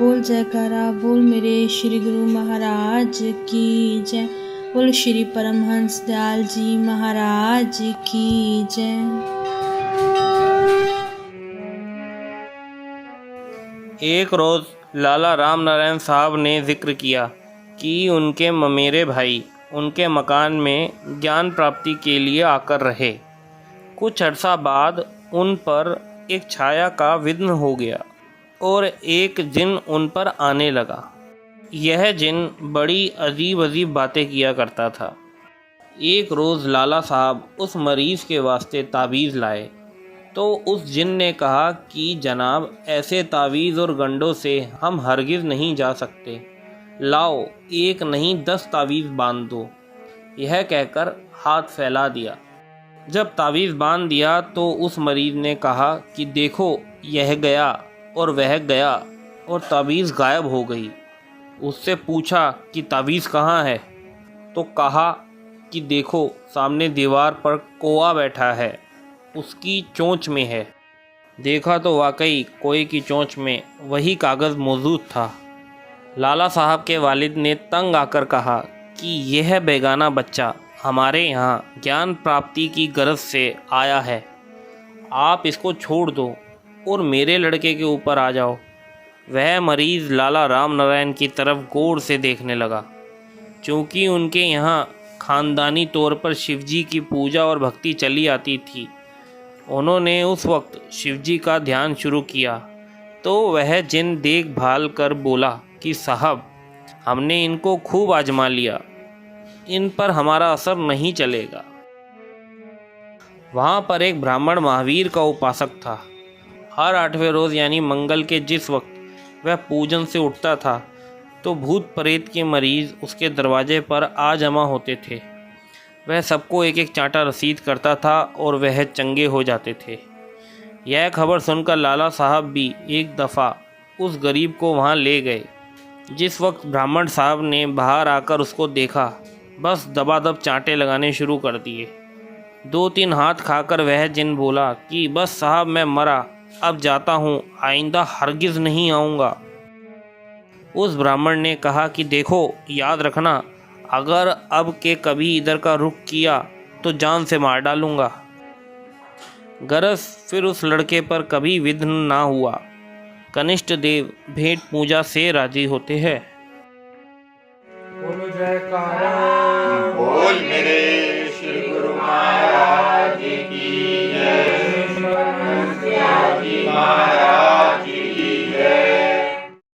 बोल जयकारा, बोल मेरे श्री गुरु महाराज की जय, बोल श्री परमहंस दयाल जी महाराज की जय। एक रोज़ लाला राम नारायण साहब ने जिक्र किया कि उनके ममेरे भाई उनके मकान में ज्ञान प्राप्ति के लिए आकर रहे। कुछ अर्सा बाद उन पर एक छाया का विघ्न हो गया और एक जिन उन पर आने लगा। यह जिन बड़ी अजीब अजीब बातें किया करता था। एक रोज़ लाला साहब उस मरीज़ के वास्ते तावीज़ लाए तो उस जिन ने कहा कि जनाब, ऐसे तावीज़ और गंडों से हम हरगिज़ नहीं जा सकते, लाओ एक नहीं 10 तावीज़ बांध दो। यह कहकर हाथ फैला दिया। जब तावीज़ बांध दिया तो उस मरीज़ ने कहा कि देखो, यह गया और वह गया और तावीज़ गायब हो गई। उससे पूछा कि तावीज़ कहाँ है, तो कहा कि देखो, सामने दीवार पर कौआ बैठा है, उसकी चोंच में है। देखा तो वाकई कोए की चोंच में वही कागज़ मौजूद था। लाला साहब के वालिद ने तंग आकर कहा कि यह बेगाना बच्चा हमारे यहाँ ज्ञान प्राप्ति की गरज से आया है, आप इसको छोड़ दो और मेरे लड़के के ऊपर आ जाओ। वह मरीज़ लाला राम नारायण की तरफ गौर से देखने लगा। चूँकि उनके यहाँ ख़ानदानी तौर पर शिवजी की पूजा और भक्ति चली आती थी, उन्होंने उस वक्त शिवजी का ध्यान शुरू किया तो वह जिन देखभाल कर बोला कि साहब, हमने इनको खूब आजमा लिया, इन पर हमारा असर नहीं चलेगा। वहाँ पर एक ब्राह्मण महावीर का उपासक था। हर 8वें रोज़ यानी मंगल के जिस वक्त वह पूजन से उठता था तो भूत प्रेत के मरीज़ उसके दरवाजे पर आ जमा होते थे। वह सबको एक एक चांटा रसीद करता था और वह चंगे हो जाते थे। यह खबर सुनकर लाला साहब भी एक दफ़ा उस गरीब को वहाँ ले गए। जिस वक्त ब्राह्मण साहब ने बाहर आकर उसको देखा, बस दबादब चांटे लगाने शुरू कर दिए। 2-3 हाथ खाकर वह जिन बोला कि बस साहब, मैं मरा, अब जाता हूँ, आइंदा हरगिज़ नहीं आऊँगा। उस ब्राह्मण ने कहा कि देखो, याद रखना, अगर अब के कभी इधर का रुख किया तो जान से मार डालूँगा। गरज फिर उस लड़के पर कभी विघ्न ना हुआ। कनिष्ठ देव भेंट पूजा से राजी होते हैं। बोलो जयकारा।